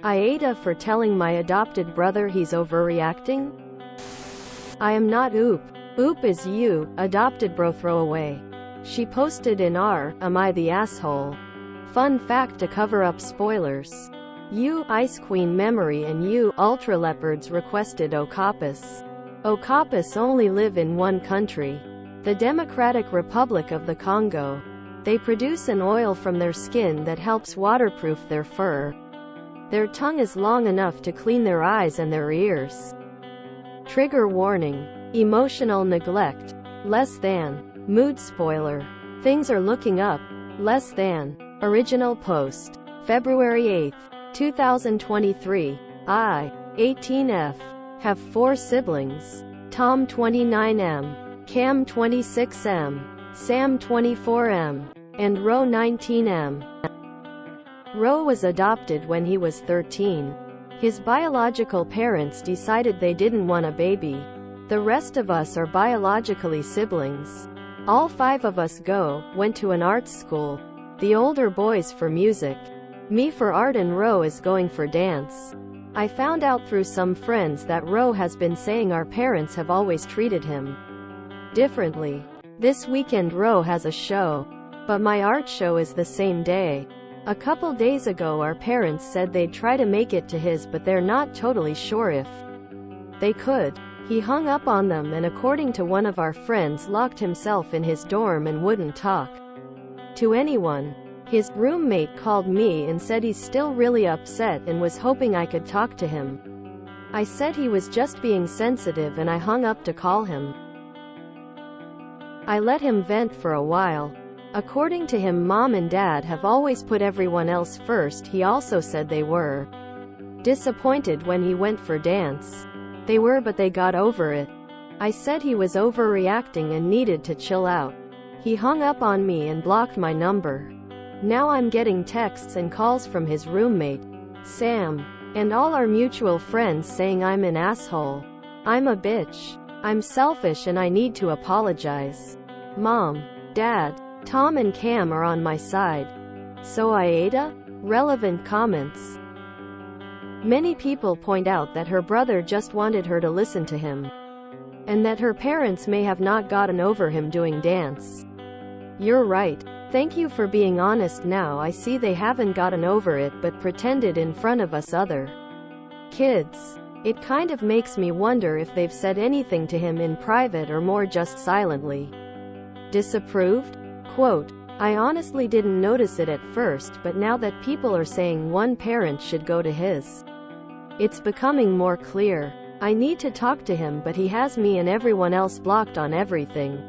Aita for telling my adopted brother he's overreacting? I am not Oop. Oop is you, adopted bro throwaway. She posted in r, am I the asshole? Fun fact to cover up spoilers. You, Ice Queen memory and you, Ultra Leopards requested Okapis. Okapis only live in one country. The Democratic Republic of the Congo. They produce an oil from their skin that helps waterproof their fur. Their tongue is long enough to clean their eyes and their ears. Trigger warning. Emotional neglect. Less than. Mood spoiler. Things are looking up. Less than. Original post. February 8, 2023. I, 18F. Have 4 siblings. Tom 29M. Cam 26M. Sam 24M. And Ro 19M. Ro was adopted when he was 13. His biological parents decided they didn't want a baby. The rest of us are biologically siblings. All 5 of us went to an arts school. The older boys for music. Me for art and Ro is going for dance. I found out through some friends that Ro has been saying our parents have always treated him differently. This weekend Ro has a show. But my art show is the same day. A couple days ago our parents said they'd try to make it to his but they're not totally sure if they could. He hung up on them and according to one of our friends locked himself in his dorm and wouldn't talk to anyone. His roommate called me and said he's still really upset and was hoping I could talk to him. I said he was just being sensitive and I hung up to call him. I let him vent for a while. According to him, mom and dad have always put everyone else first. He also said they were disappointed when he went for dance. They were, but they got over it. I said he was overreacting and needed to chill out. He hung up on me and blocked my number. Now I'm getting texts and calls from his roommate, Sam, and all our mutual friends saying I'm an asshole. I'm a bitch. I'm selfish and I need to apologize. Mom, Dad, Tom and Cam are on my side. So Aita? Relevant comments. Many people point out that her brother just wanted her to listen to him. And that her parents may have not gotten over him doing dance. You're right. Thank you for being honest. Now I see they haven't gotten over it but pretended in front of us other kids. It kind of makes me wonder if they've said anything to him in private or more just silently disapproved? Quote, I honestly didn't notice it at first but now that people are saying one parent should go to his, it's becoming more clear. I need to talk to him but he has me and everyone else blocked on everything.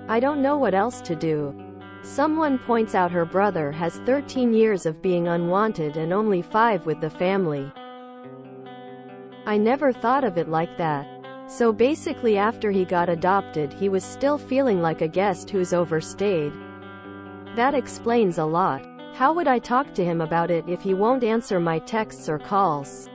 I don't know what else to do. Someone points out her brother has 13 years of being unwanted and only 5 with the family. I never thought of it like that. So basically after he got adopted he was still feeling like a guest who's overstayed. That explains a lot. How would I talk to him about it if he won't answer my texts or calls?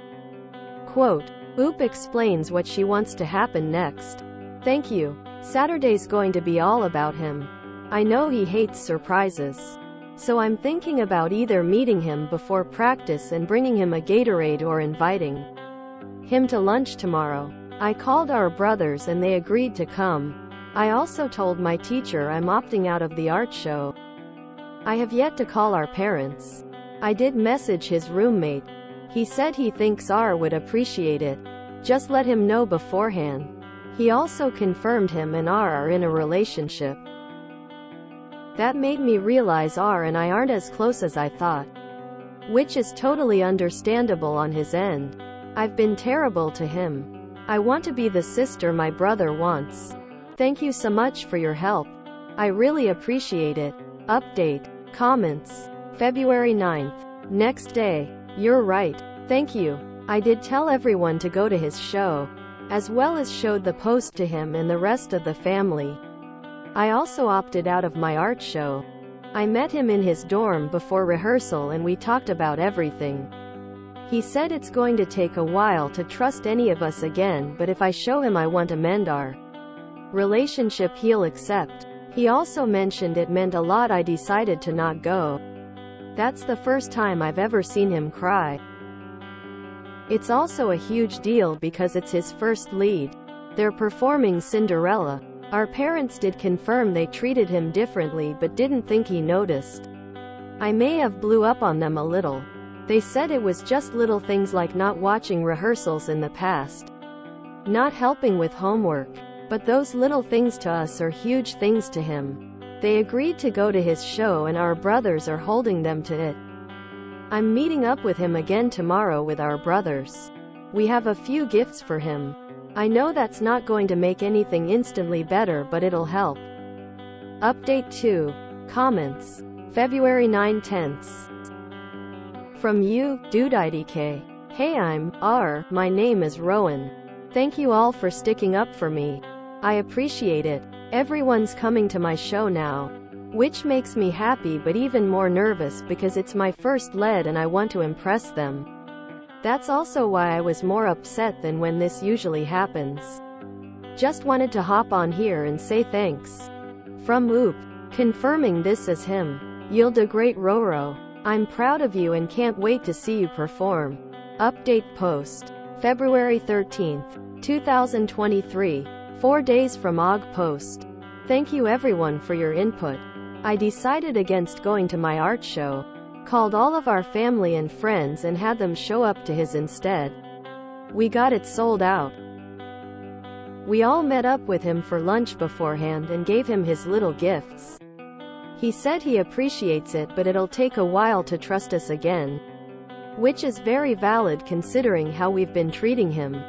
Quote, Oop explains what she wants to happen next. Thank you. Saturday's going to be all about him. I know he hates surprises. So I'm thinking about either meeting him before practice and bringing him a Gatorade or inviting him to lunch tomorrow. I called our brothers and they agreed to come. I also told my teacher I'm opting out of the art show. I have yet to call our parents. I did message his roommate. He said he thinks R would appreciate it. Just let him know beforehand. He also confirmed him and R are in a relationship. That made me realize R and I aren't as close as I thought. Which is totally understandable on his end. I've been terrible to him. I want to be the sister my brother wants. Thank you so much for your help. I really appreciate it. Update. Comments. February 9th. Next day. You're right. Thank you. I did tell everyone to go to his show, as well as showed the post to him and the rest of the family. I also opted out of my art show. I met him in his dorm before rehearsal and we talked about everything. He said it's going to take a while to trust any of us again, but if I show him I want to mend our relationship he'll accept. He also mentioned it meant a lot I decided to not go. That's the first time I've ever seen him cry. It's also a huge deal because it's his first lead. They're performing Cinderella. Our parents did confirm they treated him differently but didn't think he noticed. I may have blew up on them a little. They said it was just little things like not watching rehearsals in the past, not helping with homework. But those little things to us are huge things to him. They agreed to go to his show and our brothers are holding them to it. I'm meeting up with him again tomorrow with our brothers. We have a few gifts for him. I know that's not going to make anything instantly better, but it'll help. Update 2. Comments. February 9/10. From you, DudeIDK. Hey, my name is Rowan. Thank you all for sticking up for me. I appreciate it. Everyone's coming to my show now, which makes me happy but even more nervous because it's my first lead and I want to impress them. That's also why I was more upset than when this usually happens. Just wanted to hop on here and say thanks. From Oop. Confirming this is him. You'll do great, Roro. I'm proud of you and can't wait to see you perform. Update post. February 13th, 2023. 4 days from OG post. Thank you everyone for your input. I decided against going to my art show. Called all of our family and friends and had them show up to his instead. We got it sold out. We all met up with him for lunch beforehand and gave him his little gifts. He said he appreciates it, but it'll take a while to trust us again. Which is very valid considering how we've been treating him.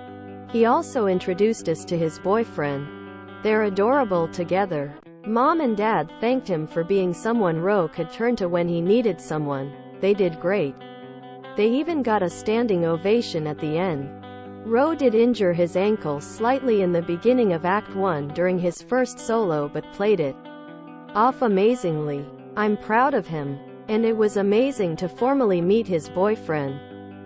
He also introduced us to his boyfriend. They're adorable together. Mom and Dad thanked him for being someone Ro could turn to when he needed someone. They did great. They even got a standing ovation at the end. Ro did injure his ankle slightly in the beginning of Act 1 during his first solo but played it off amazingly. I'm proud of him. And it was amazing to formally meet his boyfriend.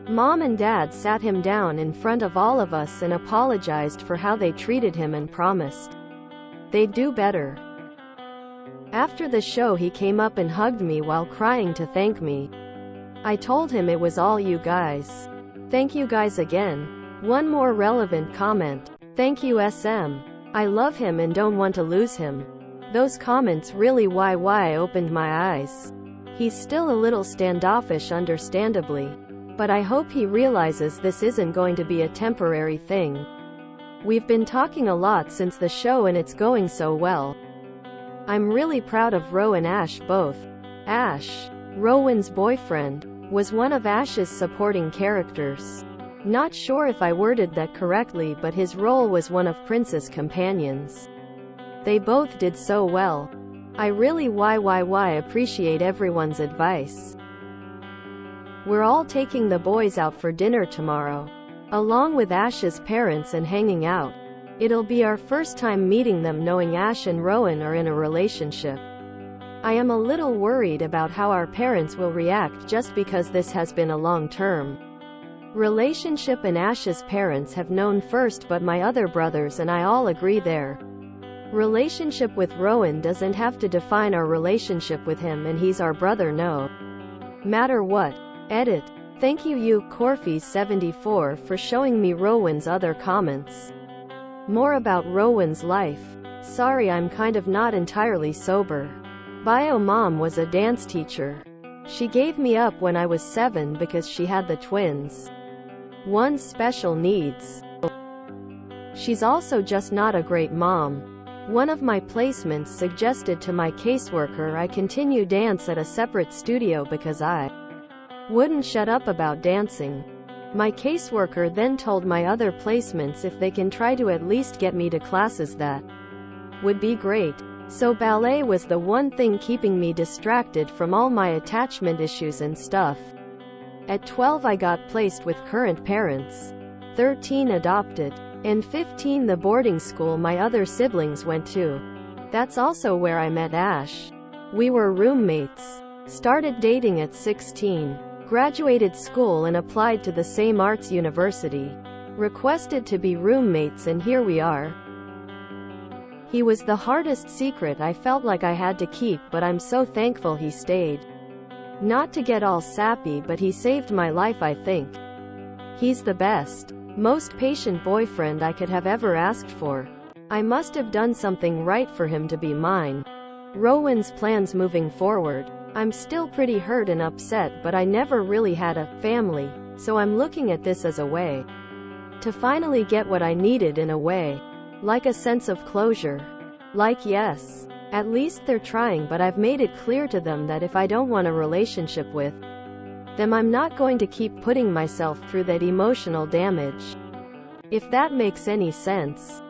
Mom and Dad sat him down in front of all of us and apologized for how they treated him and promised they'd do better. After the show he came up and hugged me while crying to thank me. I told him it was all you guys. Thank you guys again. One more relevant comment. Thank you SM. I love him and don't want to lose him. Those comments really opened my eyes. He's still a little standoffish understandably. But I hope he realizes this isn't going to be a temporary thing. We've been talking a lot since the show and it's going so well. I'm really proud of Ro and Ash both. Ash, Rowan's boyfriend, was one of Ash's supporting characters. Not sure if I worded that correctly, but his role was one of Prince's companions. They both did so well. I really appreciate everyone's advice. We're all taking the boys out for dinner tomorrow, along with Ash's parents, and hanging out. It'll be our first time meeting them knowing Ash and Rowan are in a relationship. I am a little worried about how our parents will react just because this has been a long-term relationship and Ash's parents have known first, but my other brothers and I all agree their relationship with Rowan doesn't have to define our relationship with him, and he's our brother no matter what. Edit. Thank you Corfy74 for showing me Rowan's other comments. More about Rowan's life. Sorry, I'm kind of not entirely sober. Bio mom was a dance teacher. She gave me up when I was 7 because she had the twins. One's special needs. She's also just not a great mom. One of my placements suggested to my caseworker I continue dance at a separate studio because I wouldn't shut up about dancing. My caseworker then told my other placements if they can try to at least get me to classes that would be great. So ballet was the one thing keeping me distracted from all my attachment issues and stuff. At 12 I got placed with current parents, 13 adopted, and 15 the boarding school my other siblings went to. That's also where I met Ash. We were roommates. Started dating at 16. Graduated school and applied to the same arts university. Requested to be roommates and here we are. He was the hardest secret I felt like I had to keep, but I'm so thankful he stayed. Not to get all sappy, but he saved my life, I think. He's the best, most patient boyfriend I could have ever asked for. I must have done something right for him to be mine. Rowan's plans moving forward. I'm still pretty hurt and upset, but I never really had a family, so I'm looking at this as a way to finally get what I needed in a way. Like a sense of closure. Like, yes, at least they're trying, but I've made it clear to them that if I don't want a relationship with them, I'm not going to keep putting myself through that emotional damage. If that makes any sense.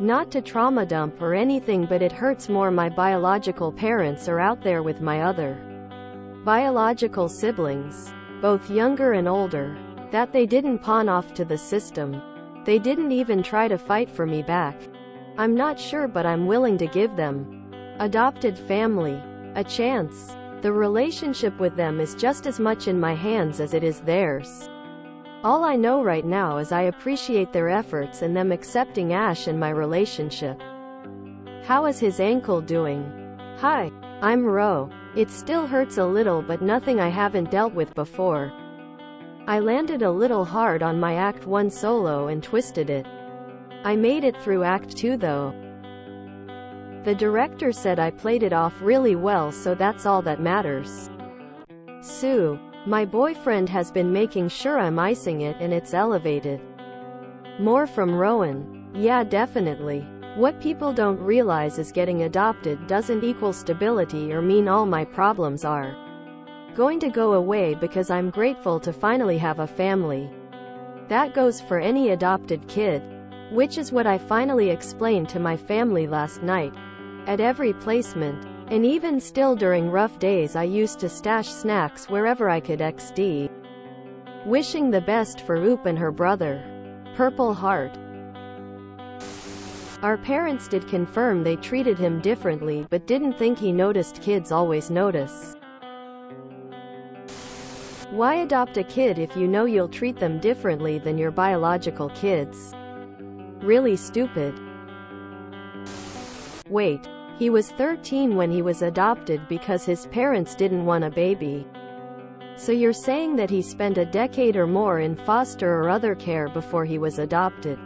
Not to trauma dump or anything, but it hurts more my biological parents are out there with my other biological siblings, both younger and older, that they didn't pawn off to the system. They didn't even try to fight for me back. I'm not sure, but I'm willing to give them adopted family a chance. The relationship with them is just as much in my hands as it is theirs. All I know right now is I appreciate their efforts and them accepting Ash in my relationship. How is his ankle doing? Hi, I'm Ro. It still hurts a little, but nothing I haven't dealt with before. I landed a little hard on my Act 1 solo and twisted it. I made it through Act 2 though. The director said I played it off really well, so that's all that matters. Sue, my boyfriend, has been making sure I'm icing it and it's elevated. More from Rowan. Yeah, definitely. What people don't realize is getting adopted doesn't equal stability or mean all my problems are going to go away, because I'm grateful to finally have a family. That goes for any adopted kid. Which is what I finally explained to my family last night. At every placement. And even still during rough days I used to stash snacks wherever I could XD. Wishing the best for Oop and her brother. Purple Heart. Our parents did confirm they treated him differently, but didn't think he noticed. Kids always notice. Why adopt a kid if you know you'll treat them differently than your biological kids? Really stupid. Wait, he was 13 when he was adopted because his parents didn't want a baby. So you're saying that he spent a decade or more in foster or other care before he was adopted?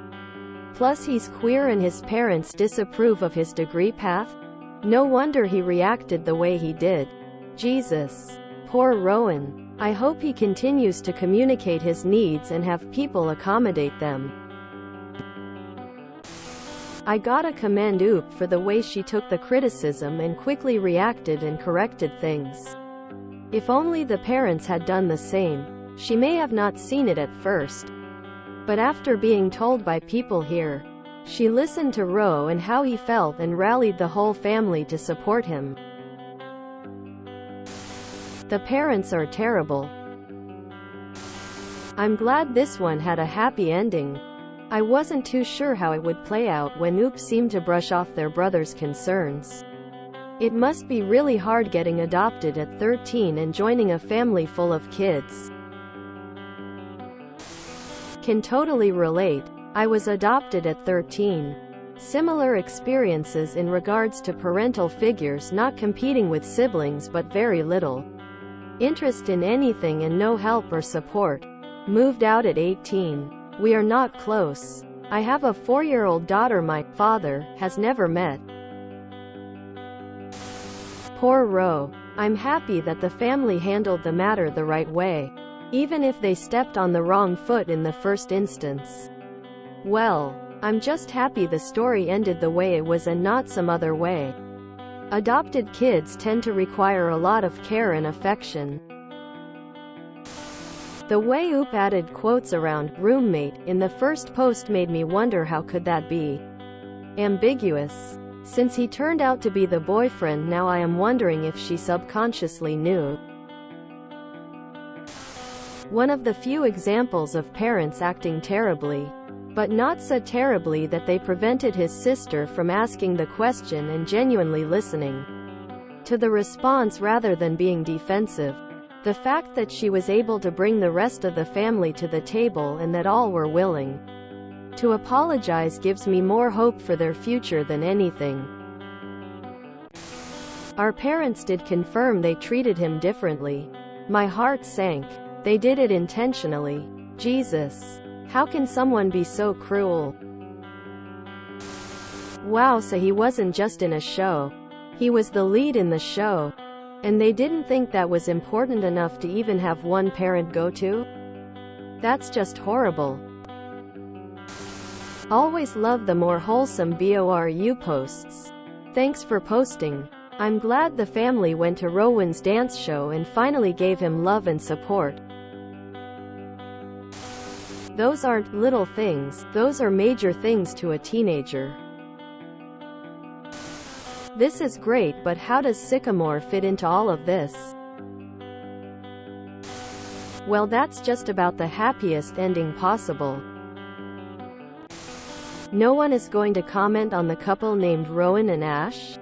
Plus he's queer and his parents disapprove of his degree path? No wonder he reacted the way he did. Jesus. Poor Rowan. I hope he continues to communicate his needs and have people accommodate them. I gotta commend Oop for the way she took the criticism and quickly reacted and corrected things. If only the parents had done the same. She may have not seen it at first, but after being told by people here, she listened to Ro and how he felt and rallied the whole family to support him. The parents are terrible. I'm glad this one had a happy ending. I wasn't too sure how it would play out when Oop seemed to brush off their brother's concerns. It must be really hard getting adopted at 13 and joining a family full of kids. Can totally relate. I was adopted at 13. Similar experiences in regards to parental figures not competing with siblings, but very little interest in anything and no help or support. Moved out at 18. We are not close. I have a 4-year-old daughter my father has never met. Poor Ro. I'm happy that the family handled the matter the right way, even if they stepped on the wrong foot in the first instance. Well, I'm just happy the story ended the way it was and not some other way. Adopted kids tend to require a lot of care and affection. The way Oop added quotes around roommate in the first post made me wonder how could that be ambiguous. Since he turned out to be the boyfriend, now I am wondering if she subconsciously knew. One of the few examples of parents acting terribly, but not so terribly that they prevented his sister from asking the question and genuinely listening to the response rather than being defensive. The fact that she was able to bring the rest of the family to the table and that all were willing to apologize gives me more hope for their future than anything. Our parents did confirm they treated him differently. My heart sank. They did it intentionally. Jesus. How can someone be so cruel? Wow, so he wasn't just in a show. He was the lead in the show. And they didn't think that was important enough to even have one parent go to? That's just horrible. Always love the more wholesome BORU posts. Thanks for posting. I'm glad the family went to Rowan's dance show and finally gave him love and support. Those aren't little things, those are major things to a teenager. This is great, but how does Sycamore fit into all of this? Well, that's just about the happiest ending possible. No one is going to comment on the couple named Rowan and Ash?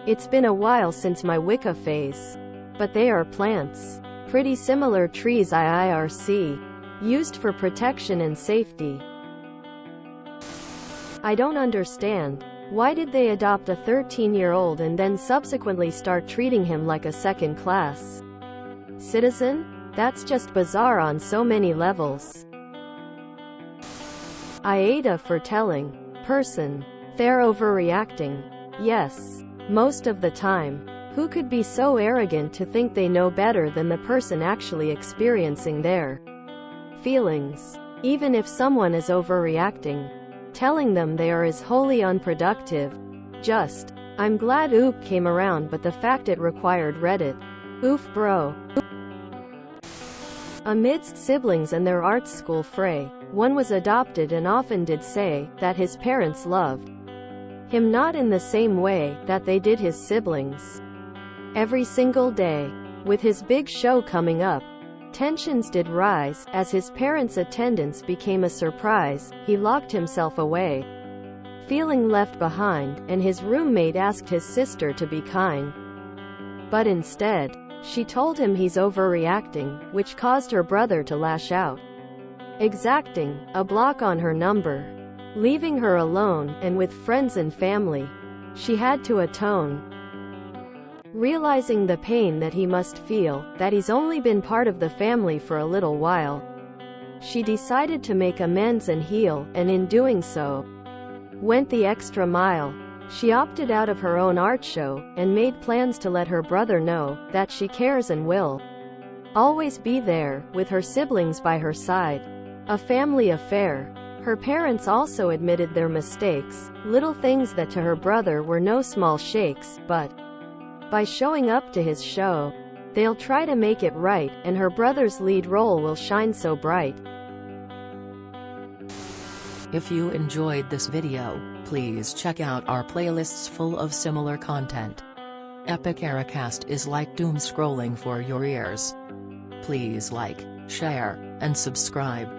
It's been a while since my Wicca phase. But they are plants. Pretty similar trees IIRC. Used for protection and safety. I don't understand. Why did they adopt a 13-year-old and then subsequently start treating him like a second-class citizen? That's just bizarre on so many levels. Aita for telling. Person. They're overreacting. Yes. Most of the time. Who could be so arrogant to think they know better than the person actually experiencing their feelings? Even if someone is overreacting, telling them they are is wholly unproductive. Just. I'm glad OOP came around, but the fact it required Reddit. Oof bro. Amidst siblings and their art school fray, one was adopted and often did say that his parents loved him not in the same way that they did his siblings. Every single day. With his big show coming up, tensions did rise. As his parents' attendance became a surprise, he locked himself away, feeling left behind, and his roommate asked his sister to be kind. But instead, she told him he's overreacting, which caused her brother to lash out, exacting a block on her number, leaving her alone, and with friends and family. She had to atone. Realizing the pain that he must feel, that he's only been part of the family for a little while, she decided to make amends and heal, and in doing so, went the extra mile. She opted out of her own art show, and made plans to let her brother know that she cares and will always be there, with her siblings by her side. A family affair. Her parents also admitted their mistakes, little things that to her brother were no small shakes, but by showing up to his show, they'll try to make it right, and her brother's lead role will shine so bright. If you enjoyed this video, please check out our playlists full of similar content. Epic Aracast is like doom scrolling for your ears. Please like, share, and subscribe.